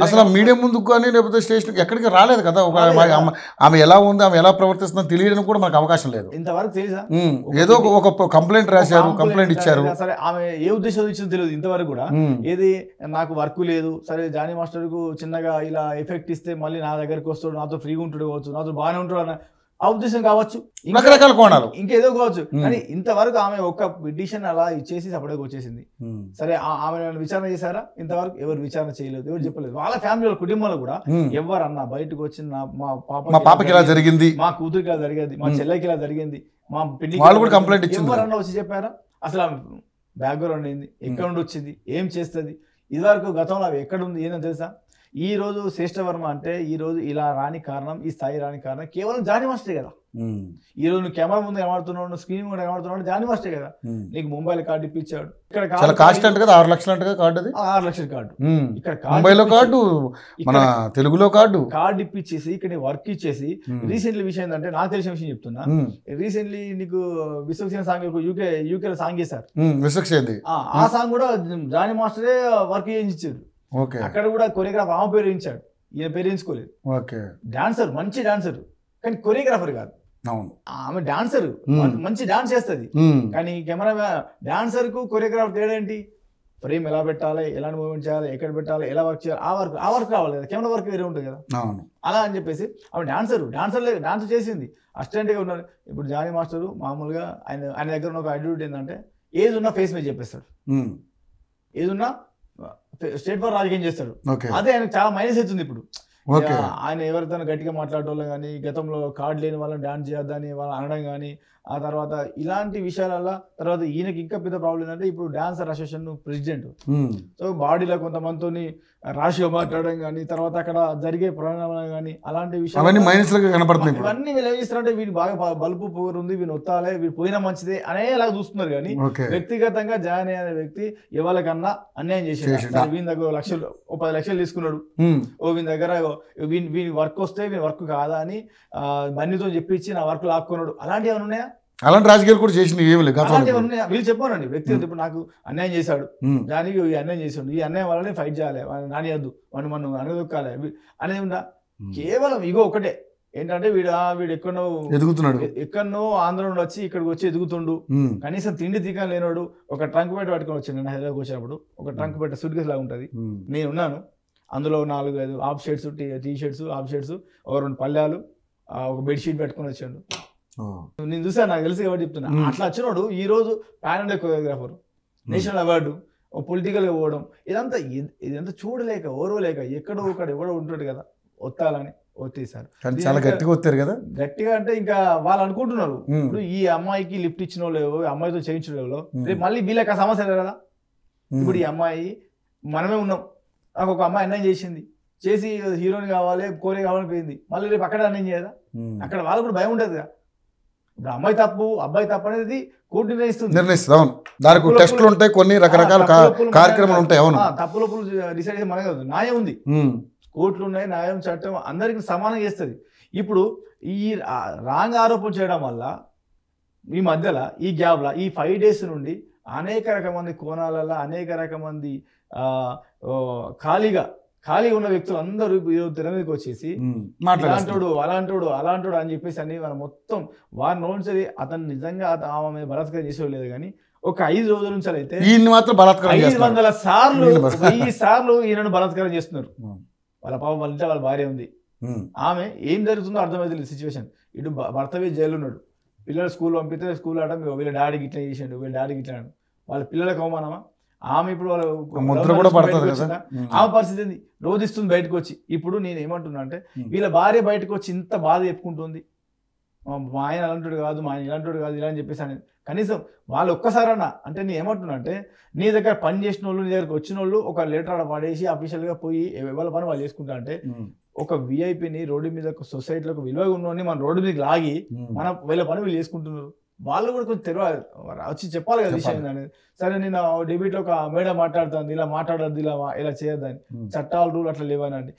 అసలు మీడియం ముందుకు కానీ లేకపోతే స్టేషన్ ఎక్కడికి రాలేదు కదా. ఒక ఆమె ఎలా ఉంది, ఆమె ఎలా ప్రవర్తిస్తుందో తెలియడానికి కూడా మనకు అవకాశం లేదు. ఇంతవరకు తెలుసా? ఏదో ఒక కంప్లైంట్ రాశారు, కంప్లైంట్ ఇచ్చారు. సరే ఆమె ఏ ఉద్దేశం ఇచ్చిందో తెలియదు ఇంతవరకు కూడా. ఏది నాకు వర్క్ లేదు, సరే జానీ మాస్టర్ కు చిన్నగా ఇలా ఎఫెక్ట్ ఇస్తే మళ్ళీ నా దగ్గరికి వస్తాడు, నాతో ఫ్రీగా ఉంటాడు కావచ్చు, నాతో బాగానే ఉంటాడు అన్న ఆ ఉద్దేశం కావచ్చు, రకరకాల కోణాలు ఇంకేదో కావచ్చు. కానీ ఇంతవరకు ఆమె ఒక పిటిషన్ అలా ఇచ్చేసి సపరేట్గా వచ్చేసింది. సరే ఆమె విచారణ చేశారా? ఇంతవరకు ఎవరు విచారణ చేయలేదు, ఎవరు చెప్పలేదు. వాళ్ళ ఫ్యామిలీ కుటుంబంలో కూడా ఎవరు అన్న బయటకు వచ్చిన మా పాపకి ఇలా జరిగింది, మా కూతురికి ఇలా జరిగింది, మా చెల్లెకి ఇలా జరిగింది, మా పిల్లికి కంప్లైంట్ ఇచ్చింది, ఎవరన్నా వచ్చి చెప్పారా? అసలు బ్యాక్గ్రౌండ్ ఏంది, ఎక్కడ నుండి వచ్చింది, ఏం చేస్తుంది, ఇదివరకు గతంలో అవి ఎక్కడ ఉంది ఏందో తెలుసా? ఈ రోజు శ్రేష్ఠవర్మ అంటే ఈ రోజు ఇలా రాని కారణం, ఈ స్థాయి రాని కారణం కేవలం జానీ మాస్టరే కదా. ఈ రోజు నువ్వు కెమెరా ముందు కనబడుతున్నావు, స్క్రీన్ ముందు కనబడుతున్నావు, జానీ మాస్టరే కదా. నీకు ముంబైలో కార్డు ఇప్పించాడు, ఇక్కడ కాస్ట్ అంటే కదా 6 లక్షలు అంటే కార్డు, అది 6 లక్షల కార్డు. ఇక్కడ ముంబైలో కార్డు, మన తెలుగులో కార్డు ఇప్పించేసి ఇక్కడ వర్క్ ఇచ్చేసి. రీసెంట్లీ విషయం ఏంటంటే, నాకు తెలిసిన విషయం చెప్తున్నా. రీసెంట్లీ నీకు విశ్వక్సేన్ సాంగ్ యూకేలో సాంగ్ చేశారు, విశ్వక్సేన్. ఆ సాంగ్ కూడా జానీ మాస్టరే వర్క్ చేయించారు. అక్కడ కూడా కొరియోగ్రాఫర్ ఆమె పేరు వేయించాడు, ఈయన పేరు వేయించుకోలేదు. డాన్సర్, మంచి డాన్సర్, కానీ కొరియోగ్రాఫర్ కాదు. ఆమె డాన్సర్, మంచి డాన్స్ చేస్తుంది, కానీ కెమెరా డాన్సర్ కు కొరియోగ్రాఫర్ తేడా ఏంటి? ఫ్రేమ్ ఎలా పెట్టాలి, ఎలాంటి మూవ్మెంట్ చేయాలి, ఎక్కడ పెట్టాలి, ఎలా వర్క్ చేయాలి, ఆ వర్క్ రావాలి కదా. కెమెరా వర్క్ వేరే ఉంటుంది కదా. అలా అని చెప్పేసి ఆమె డాన్సర్ చేసింది, అసిస్టెంట్గా ఉన్నారు. ఇప్పుడు జానీ మాస్టర్ మామూలుగా ఆయన దగ్గర ఉన్న ఒక అడ్యూట్ ఏంటంటే, ఏది ఉన్నా ఫేస్ మీద చెప్పేస్తాడు, ఏదున్నా స్టేట్ ఫర్ రాజకీయం చేస్తాడు. అదే ఆయనకు చాలా మైనస్ అవుతుంది ఇప్పుడు. ఆయన ఎవరితో గట్టిగా మాట్లాడటం కానీ, గతంలో కార్డు లేని వాళ్ళని డాన్స్ చేయొద్దని వాళ్ళు అనడం కానీ, ఆ తర్వాత ఇలాంటి విషయాలలో. తర్వాత ఈయనకి ఇంకా పెద్ద ప్రాబ్లం ఏంటంటే, ఇప్పుడు డాన్సర్ అసోసియేషన్ ప్రెసిడెంట్. సో బాడీలో కొంతమందితో రాష్ట్రీయ మాట్లాడడం కానీ, తర్వాత అక్కడ జరిగే పరిణామాలు కానీ, అలాంటి విషయాలు ఇవన్నీ వీళ్ళు ఏం చేస్తారంటే, వీళ్ళు బాగా బలుపు పొగరు ఉంది, వీళ్ళు ఒత్తాలే, వీళ్ళు పోయినా మంచిదే అనేలాగా చూస్తున్నారు. కానీ వ్యక్తిగతంగా జానీ అనే వ్యక్తి ఎవరికన్నా అన్యాయం చేసేది. వీని దగ్గర 10 లక్షలు తీసుకున్నాడు, వీని దగ్గర వీని వర్క్ వస్తే వీని వర్క్ కాదా అని బన్నీతో చెప్పించి నా వర్క్ లాక్కున్నాడు. అలాంటివి ఏమైనా ఉన్నాయా? అలాంటి రాజకీయాలు కూడా చేసింది ఏమి లేదు. వీళ్ళు చెప్పానండి, వ్యక్తిగత ఇప్పుడు నాకు అన్యాయం చేశాడు, దానికి ఈ అన్యాయం చేసాడు, ఈ అన్యాయం వల్లనే ఫైట్ చేయాలి, నానియద్దు, మనం అనగదొక్కాలి అనేది ఉందా? కేవలం ఇగో ఒకటే ఏంటంటే, వీడు ఎక్కడనో ఆంధ్ర నుండి వచ్చి ఇక్కడికి వచ్చి ఎదుగుతుండు, కనీసం తిండి తిక్క లేనోడు. ఒక ట్రంక్ పెట్ట పట్టుకొని వచ్చాను నేను హైదరాబాద్ వచ్చినప్పుడు. ఒక ట్రంక్ పెట్ట సూట్ కేసు లాగా ఉంటుంది, నేనున్నాను అందులో 4-5 half shirts, T shirts, half shirts, 2 పళ్ళాలు, ఒక బెడ్షీట్ పెట్టుకొని వచ్చాడు. నేను చూసాను, నాకు తెలుసు కాబట్టి చెప్తున్నా. అట్లా వచ్చినాడు ఈ రోజు pan India choreographer, national award, పొలిటికల్గా పోవడం, ఇదంతా చూడలేక ఓర్వలేక ఎక్కడో ఎవడో ఉంటాడు కదా ఒత్తాలని ఒత్తేసారు. చాలా గట్టిగా ఒత్తారు కదా. గట్టిగా అంటే ఇంకా వాళ్ళు అనుకుంటున్నారు, ఇప్పుడు ఈ అమ్మాయికి లిఫ్ట్ ఇచ్చిన వాళ్ళు, అమ్మాయితో చేయించిన వాళ్ళు, రేపు మళ్ళీ వీళ్ళకి ఆ సమస్య లేదు కదా. ఇప్పుడు ఈ అమ్మాయి మనమే ఉన్నాం, నాకు ఒక అమ్మాయి అన్యాయం చేసి హీరోని కావాలి, కోరే కావాలని పోయింది, మళ్ళీ రేపు అక్కడ అన్యాయం చేయదా? అక్కడ వాళ్ళకు కూడా భయం ఉంటుంది కదా. ఇప్పుడు అమ్మాయి తప్పు అబ్బాయి తప్పు అనేది కోర్టు నిర్ణయిస్తుంది. అవును, దానికి టెస్టులు ఉంటాయి, కొన్ని రకరకాల కార్యక్రమాలు ఉంటాయి. అవును, తప్పులు డిసైడ్ చేసి మనకి న్యాయం ఉంది, కోర్టులు ఉన్నాయి, న్యాయం చట్టం అందరికి సమానం చేస్తుంది. ఇప్పుడు ఈ రాంగ్ ఆరోపణ చేయడం వల్ల ఈ మధ్యలో ఈ గ్యాప్లో ఈ 5 days నుండి అనేక రకమంది కోణాలలో అనేక రకమంది ఖాళీ ఉన్న వ్యక్తులు అందరూ తెర మీదకి వచ్చేసి ఇలాంటోడు అలాంటోడు అని చెప్పేసి అని మనం మొత్తం వారి నోట్సరి అతను నిజంగా ఆమె బలాత్కారం చేసేవాళ్ళు కానీ ఒక 5 రోజుల నుంచి అయితే 500 సార్లు 1000 సార్లు ఈయనను బలాత్కారం చేస్తున్నారు. వాళ్ళ పాప వాళ్ళ ఇంట్లో వాళ్ళ భార్య ఉంది, ఆమె ఏం జరుగుతుందో అర్థమైతే సిచ్యువేషన్. ఇటు భర్త జైలు ఉన్నాడు, పిల్లలు స్కూల్ పంపితే స్కూల్ ఆడడం వీళ్ళ డాడీకి ఇట్లా చేసాడు, వీళ్ళ డాడీకి ఇట్లా వాళ్ళ పిల్లలకు అవమానమా? ఆమె ఇప్పుడు ఆమె పరిస్థితి ఏంది? రోధిస్తుంది బయటకు వచ్చి. ఇప్పుడు నేను ఏమంటున్నా అంటే, వీళ్ళ భార్య బయటకు వచ్చి ఇంత బాధ చెప్పుకుంటుంది, మా ఆయన అలాంటి కాదు, మా ఆయన ఇలాంటి కాదు ఇలా అని చెప్పేసి అనేది. కనీసం వాళ్ళు ఒక్కసారన్నా అంటే నేను ఏమంటున్నా అంటే, నీ దగ్గర పని చేసిన వాళ్ళు, నీ దగ్గరకు వచ్చిన వాళ్ళు ఒక లెటర్ ఆడ పడేసి అఫీషియల్గా పోయి ఎవరి పని వాళ్ళు చేసుకుంటా అంటే, ఒక విఐపిని రోడ్డు మీద సొసైటీలో విలువ ఉన్నోని మన రోడ్డు మీదకి లాగి మన వీళ్ళ పని వీళ్ళు చేసుకుంటున్నారు. వాళ్ళు కూడా కొంచెం తెలియాలి, వచ్చి చెప్పాలి కదా విషయం అనేది. సరే నేను డిబేట్లో ఒక మేడం మాట్లాడుతుంది, ఇలా మాట్లాడద్దు, ఇలా చేయొద్దని, చట్టాలు రూల్ అట్లా లేవనండి.